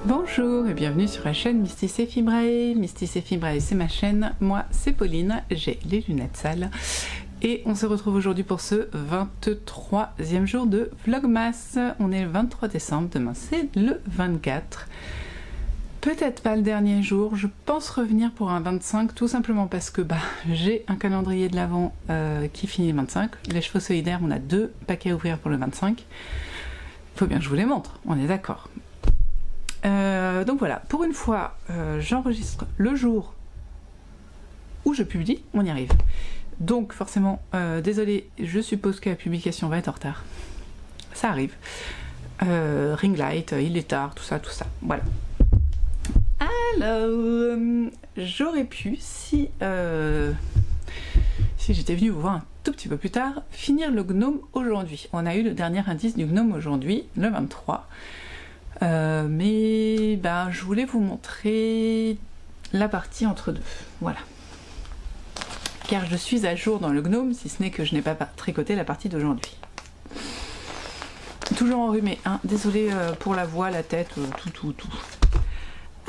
Bonjour et bienvenue sur la chaîne Mystis et Fibrae. Mystis et Fibrae, c'est ma chaîne. Moi, c'est Pauline, j'ai les lunettes sales. Et on se retrouve aujourd'hui pour ce 23e jour de Vlogmas. On est le 23 décembre, demain c'est le 24. Peut-être pas le dernier jour, je pense revenir pour un 25, tout simplement parce que j'ai un calendrier de l'Avent qui finit le 25. Les chevaux solidaires, on a 2 paquets à ouvrir pour le 25. Il faut bien que je vous les montre, on est d'accord. Donc voilà, pour une fois, j'enregistre le jour où je publie, on y arrive. Donc forcément, désolé, je suppose que la publication va être en retard. Ça arrive. Ring light, il est tard, tout ça, voilà. Alors, j'aurais pu, si j'étais venue vous voir un tout petit peu plus tard, finir le gnome aujourd'hui. On a eu le dernier indice du gnome aujourd'hui, le 23. Mais je voulais vous montrer la partie entre deux, voilà. Car je suis à jour dans le gnome, si ce n'est que je n'ai pas tricoté la partie d'aujourd'hui. Toujours enrhumé, hein, désolé pour la voix, la tête, tout.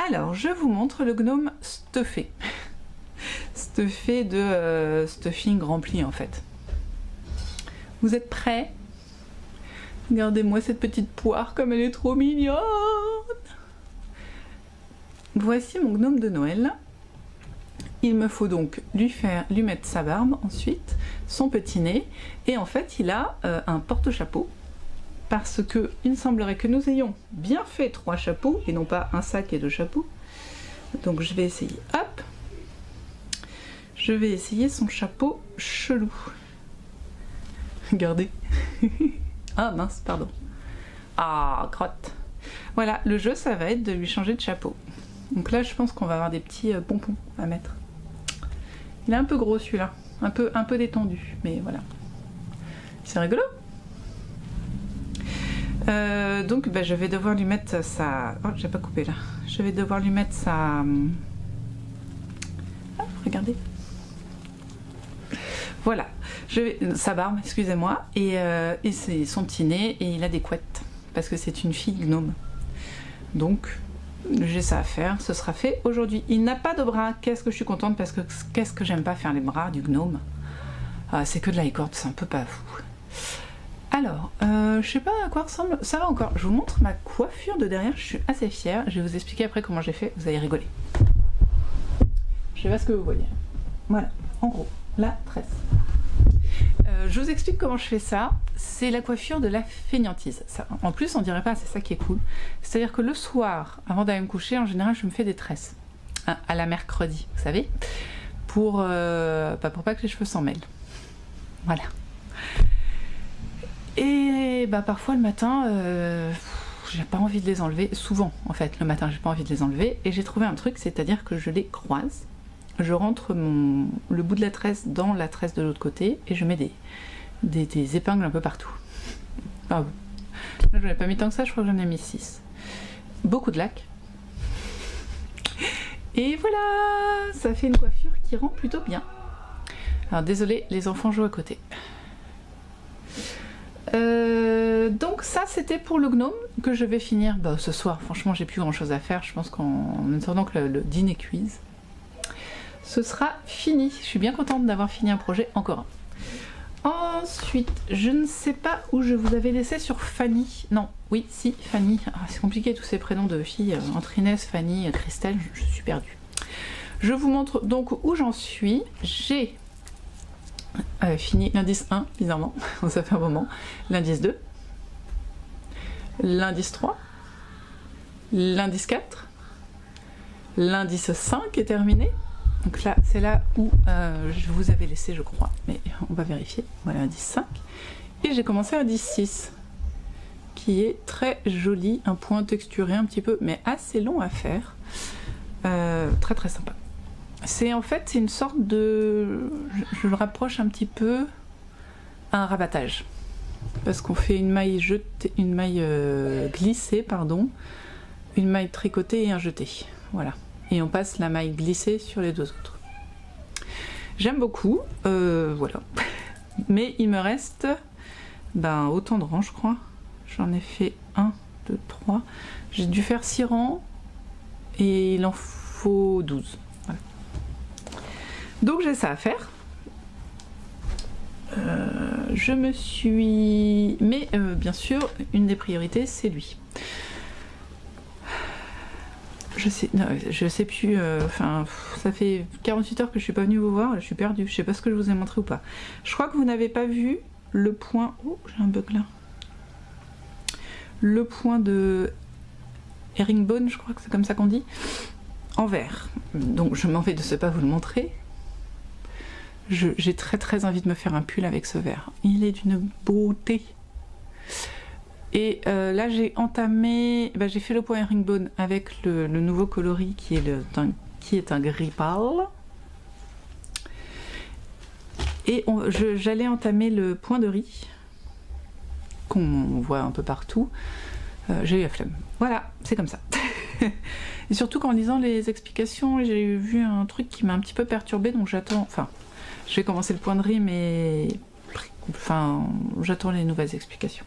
Alors, je vous montre le gnome stuffé. Stuffé de stuffing rempli en fait. Vous êtes prêts ? Regardez-moi cette petite poire comme elle est trop mignonne. Voici mon gnome de Noël. Il me faut donc lui mettre sa barbe ensuite, son petit nez, et en fait il a un porte-chapeau parce que il me semblerait que nous ayons bien fait 3 chapeaux et non pas un sac et 2 chapeaux. Donc je vais essayer, hop, je vais essayer son chapeau chelou. Regardez. Ah mince, pardon. Ah, crotte. Voilà, le jeu, ça va être de lui changer de chapeau. Donc là, je pense qu'on va avoir des petits pompons à mettre. Il est un peu gros celui-là, un peu détendu, mais voilà. C'est rigolo. Donc je vais devoir lui mettre sa... Oh, j'ai pas coupé là. Je vais devoir lui mettre sa... Ah, regardez. Voilà, sa barbe, excusez-moi, et c'est son petit nez, et il a des couettes, parce que c'est une fille gnome. Donc, j'ai ça à faire, ce sera fait aujourd'hui. Il n'a pas de bras, qu'est-ce que je suis contente, parce que qu'est-ce que j'aime pas faire les bras du gnome. C'est que de la écorce, c'est un peu pas fou. Alors, je sais pas à quoi ressemble, ça va encore. Je vous montre ma coiffure de derrière, je suis assez fière, je vais vous expliquer après comment j'ai fait, vous allez rigoler. Je sais pas ce que vous voyez. Voilà, en gros. La tresse. Je vous explique comment je fais ça. C'est la coiffure de la fainéantise. Ça, en plus, on dirait pas, c'est ça qui est cool. C'est-à-dire que le soir, avant d'aller me coucher, en général, je me fais des tresses. Hein, à la mercredi, vous savez. Pour pas que les cheveux s'en mêlent. Voilà. Et parfois, le matin, j'ai pas envie de les enlever. Souvent, en fait, le matin, j'ai pas envie de les enlever. Et j'ai trouvé un truc, c'est-à-dire que je les croise. Je rentre le bout de la tresse dans la tresse de l'autre côté et je mets des épingles un peu partout. Là, j'en ai pas mis tant que ça, je crois que j'en ai mis 6. Beaucoup de lac. Et voilà, ça fait une coiffure qui rend plutôt bien. Alors désolé, les enfants jouent à côté. Donc ça c'était pour le gnome que je vais finir ce soir. Franchement, j'ai plus grand chose à faire. Je pense qu'en attendant que le dîner cuise, ce sera fini. Je suis bien contente d'avoir fini un projet, encore un. Ensuite, je ne sais pas où je vous avais laissé sur Fanny. Non, oui, si, Fanny. C'est compliqué tous ces prénoms de filles. Entre Inès, Fanny, Christelle, je suis perdue. Je vous montre donc où j'en suis. J'ai fini l'indice 1, bizarrement. Ça fait un moment. L'indice 2. L'indice 3. L'indice 4. L'indice 5 est terminé. Donc là, c'est là où je vous avais laissé, je crois, mais on va vérifier. Voilà, indice 5. Et j'ai commencé à indice 6, qui est très joli, un point texturé un petit peu, mais assez long à faire. Très très sympa. C'est en fait, c'est une sorte de... Je le rapproche un petit peu à un rabattage. Parce qu'on fait une maille jetée, une maille glissée, pardon, une maille tricotée et un jeté. Voilà. Et on passe la maille glissée sur les 2 autres. J'aime beaucoup, voilà. Mais il me reste autant de rangs, je crois. J'en ai fait 1, 2, 3. J'ai dû faire 6 rangs et il en faut 12. Voilà. Donc j'ai ça à faire. Je me suis... Mais bien sûr, une des priorités, c'est lui. Je sais plus, enfin, ça fait 48 heures que je suis pas venue vous voir, je suis perdue, je sais pas ce que je vous ai montré ou pas. Je crois que vous n'avez pas vu le point... Oh, j'ai un bug là. Le point de herringbone, je crois que c'est comme ça qu'on dit, en vert. Donc je m'en vais de ce pas vous le montrer. J'ai très envie de me faire un pull avec ce vert. Il est d'une beauté. Et là j'ai entamé, j'ai fait le point herringbone avec le nouveau coloris qui est un gris pâle. Et j'allais entamer le point de riz qu'on voit un peu partout. J'ai eu la flemme. Voilà, c'est comme ça. Et surtout qu'en lisant les explications, j'ai vu un truc qui m'a un petit peu perturbée, donc j'attends... Enfin, je vais commencer le point de riz, mais... Enfin, j'attends les nouvelles explications.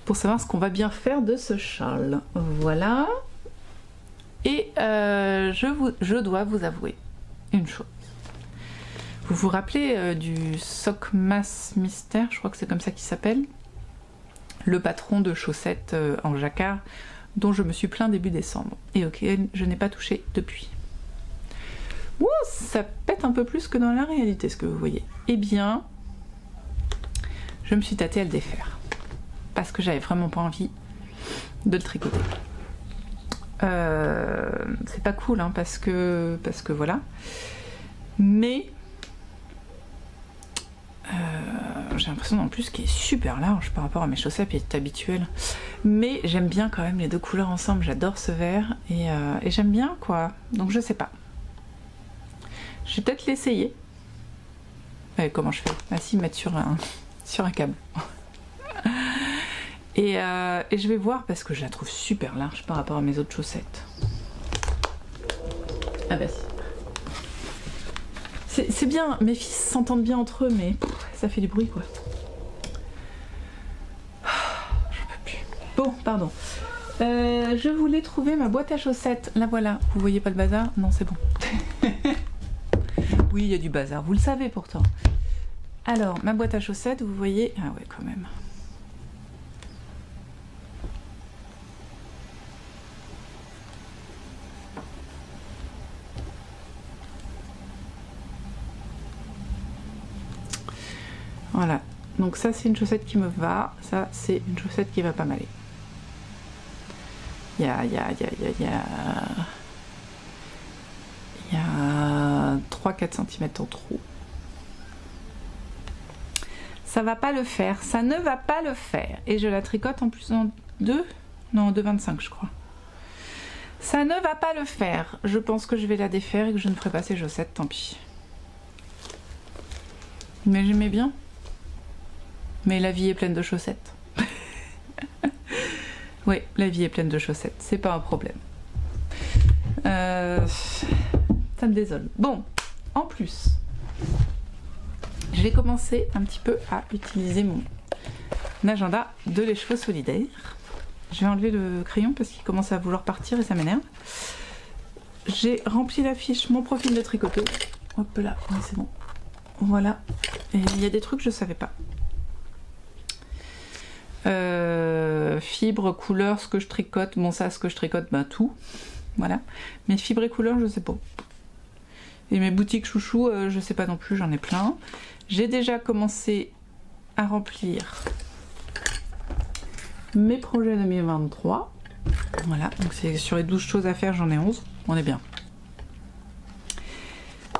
Pour savoir ce qu'on va bien faire de ce châle. Voilà. Et je dois vous avouer une chose. Vous vous rappelez du Sockmas Mystère, je crois que c'est comme ça qu'il s'appelle, le patron de chaussettes en jacquard dont je me suis plaint début décembre et auquel je n'ai pas touché depuis. Ouh, ça pète un peu plus que dans la réalité ce que vous voyez. Eh bien, je me suis tâtée à le défaire parce que j'avais vraiment pas envie de le tricoter. C'est pas cool hein, parce que voilà, mais j'ai l'impression en plus qu'il est super large par rapport à mes chaussettes habituelles, mais j'aime bien quand même les deux couleurs ensemble. J'adore ce vert et j'aime bien quoi, donc je sais pas, je vais peut-être l'essayer. Comment je fais? Ah si, mettre sur un câble. Et je vais voir parce que je la trouve super large par rapport à mes autres chaussettes. Ah bah si. C'est bien, mes fils s'entendent bien entre eux, mais ça fait du bruit quoi. J'en peux plus. Bon, pardon. Je voulais trouver ma boîte à chaussettes. La voilà. Vous voyez pas le bazar? Non, c'est bon. Oui, il y a du bazar. Vous le savez pourtant. Alors, ma boîte à chaussettes, vous voyez... Ah ouais, quand même. Voilà, donc ça c'est une chaussette qui me va, ça c'est une chaussette qui va pas m'aller. Il y a 3-4 cm en trop. Ça va pas le faire, ça ne va pas le faire. Et je la tricote en plus en 2,25 je crois. Ça ne va pas le faire. Je pense que je vais la défaire et que je ne ferai pas ces chaussettes, tant pis. Mais j'aimais bien. Mais la vie est pleine de chaussettes. Oui, la vie est pleine de chaussettes, c'est pas un problème. Ça me désole. Bon, en plus, je vais commencer un petit peu à utiliser mon agenda de les cheveux solidaires. Je vais enlever le crayon parce qu'il commence à vouloir partir et ça m'énerve. J'ai rempli la fiche mon profil de tricoteuse. Hop là, oui, c'est bon. Voilà. Et il y a des trucs que je savais pas. Fibres, couleurs, ce que je tricote, bon ça ce que je tricote, ben tout, voilà. Mes fibres et couleurs je sais pas. Et mes boutiques chouchou, je sais pas non plus, j'en ai plein. J'ai déjà commencé à remplir mes projets 2023. Voilà, donc c'est sur les 12 choses à faire, j'en ai 11, on est bien.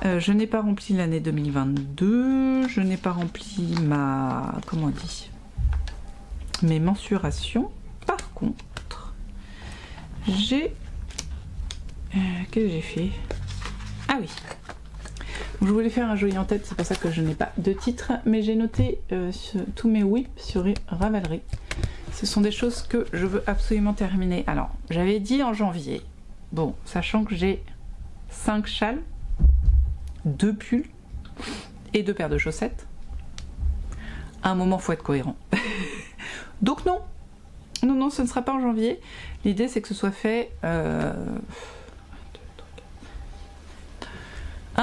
Je n'ai pas rempli l'année 2022, je n'ai pas rempli ma... comment on dit, mes mensurations. Par contre, j'ai... qu'est-ce que j'ai fait? Ah oui, je voulais faire un joli en tête, c'est pour ça que je n'ai pas de titre, mais j'ai noté tous mes whips sur Ravelry. Ce sont des choses que je veux absolument terminer. Alors, j'avais dit en janvier, bon, sachant que j'ai 5 châles, 2 pulls et 2 paires de chaussettes, à un moment faut être cohérent. Donc non, Non, non, ce ne sera pas en janvier. L'idée, c'est que ce soit fait... un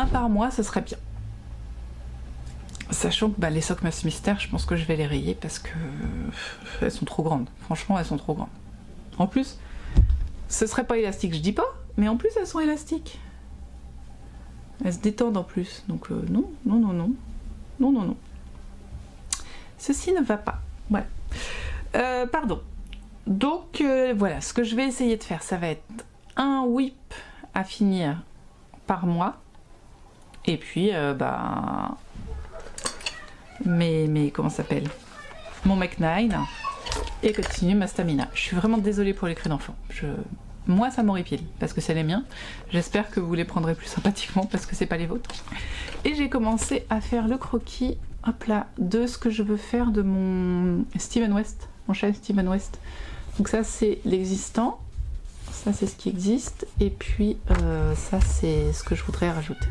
par mois, ce serait bien. Sachant que bah, les Sockmas Mystère, je pense que je vais les rayer parce que elles sont trop grandes. Franchement, elles sont trop grandes. En plus, ce serait pas élastique, je dis pas, mais en plus elles sont élastiques. Elles se détendent en plus. Donc non, non, non, non. Non, non, non. Ceci ne va pas. Voilà. Pardon. Donc voilà, ce que je vais essayer de faire, ça va être un whip à finir par mois. Et puis, bah... mais comment ça s'appelle, mon Mac9 et continuer ma stamina. Je suis vraiment désolée pour les cris d'enfant. Moi ça m'horripile parce que c'est les miens. J'espère que vous les prendrez plus sympathiquement parce que c'est pas les vôtres. Et j'ai commencé à faire le croquis, hop là, de ce que je veux faire de mon Steven West, mon chien Steven West. Donc ça c'est l'existant, ça c'est ce qui existe, et puis ça c'est ce que je voudrais rajouter.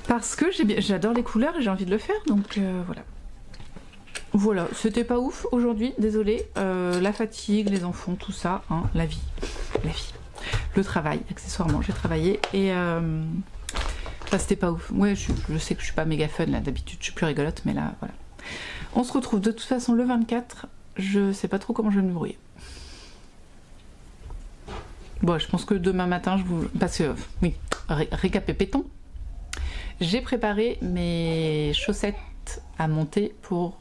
Parce que j'adore les couleurs et j'ai envie de le faire, donc voilà. Voilà, c'était pas ouf aujourd'hui, désolée. La fatigue, les enfants, tout ça, hein, la vie. Le travail, accessoirement, j'ai travaillé et... Enfin, c'était pas ouf. Ouais, je sais que je suis pas méga fun là, d'habitude je suis plus rigolote, mais là, voilà. On se retrouve de toute façon le 24, je sais pas trop comment je vais me débrouiller. Bon, je pense que demain matin, je vous... Parce que, oui, récapépétons. J'ai préparé mes chaussettes à monter pour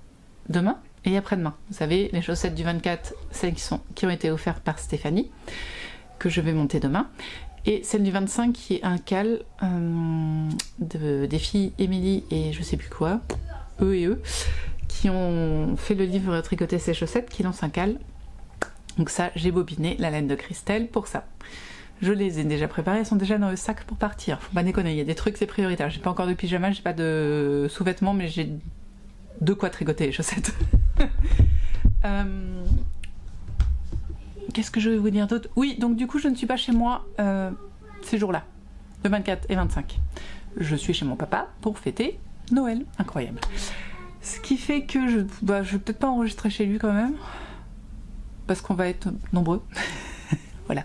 demain et après-demain. Vous savez, les chaussettes du 24, celles qui ont été offertes par Stéphanie, que je vais monter demain. Et celle du 25 qui est un cal des filles Émilie et je sais plus quoi, eux, qui ont fait le livre Tricoter ses chaussettes, qui lance un cal. Donc ça, j'ai bobiné la laine de Christelle pour ça. Je les ai déjà préparées, elles sont déjà dans le sac pour partir. Faut pas déconner, il y a des trucs, c'est prioritaire. J'ai pas encore de pyjama, j'ai pas de sous-vêtements, mais j'ai de quoi tricoter les chaussettes. Qu'est-ce que je vais vous dire d'autre? Oui, donc du coup, je ne suis pas chez moi ces jours-là, le 24 et 25. Je suis chez mon papa pour fêter Noël. Incroyable. Ce qui fait que je vais peut-être pas enregistrer chez lui quand même, parce qu'on va être nombreux. Voilà.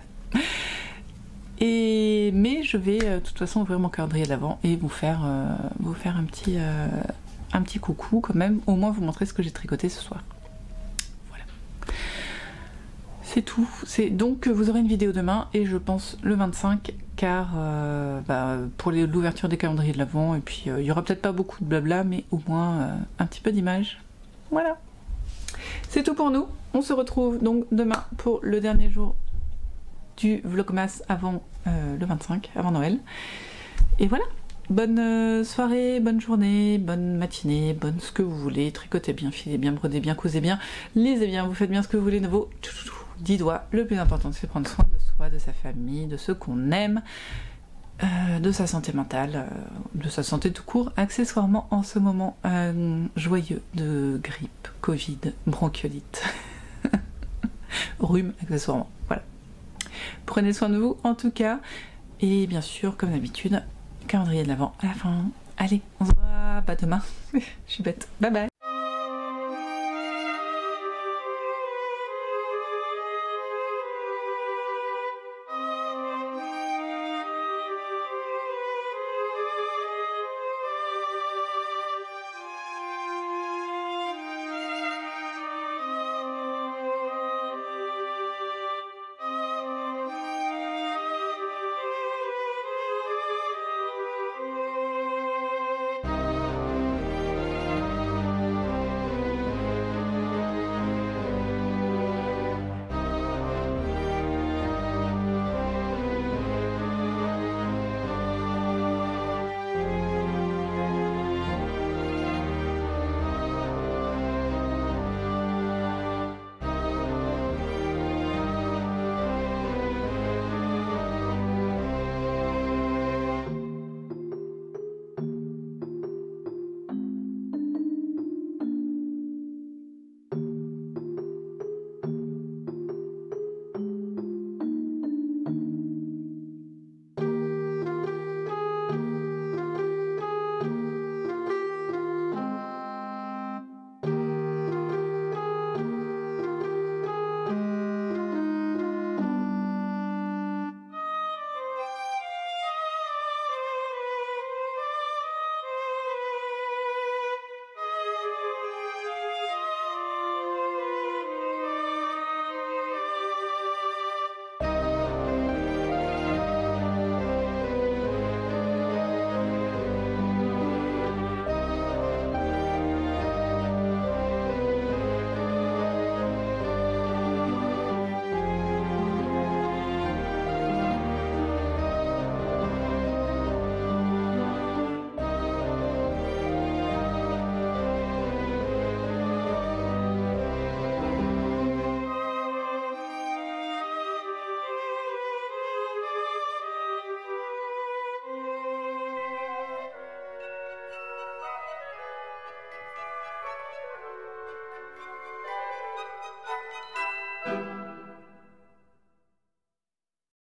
Mais je vais de toute façon ouvrir mon calendrier d'avant et vous faire un petit coucou quand même, au moins vous montrer ce que j'ai tricoté ce soir. Voilà. C'est tout. Donc vous aurez une vidéo demain et je pense le 25 car pour l'ouverture des calendriers de l'avant, et puis il y aura peut-être pas beaucoup de blabla mais au moins un petit peu d'images. Voilà. C'est tout pour nous. On se retrouve donc demain pour le dernier jour du Vlogmas avant le 25, avant Noël. Et voilà, bonne soirée, bonne journée, bonne matinée, bonne ce que vous voulez. Tricotez bien, filez bien, brodez bien, cousez bien, lisez bien, vous faites bien ce que vous voulez de vos 10 doigts. Le plus important, c'est prendre soin de soi, de sa famille, de ceux qu'on aime, de sa santé mentale, de sa santé tout court, accessoirement en ce moment joyeux de grippe, Covid, bronchiolite, rhume, accessoirement. Voilà. Prenez soin de vous en tout cas, et bien sûr comme d'habitude calendrier de l'avant à la fin. Allez, on se voit demain. Je suis bête, bye bye.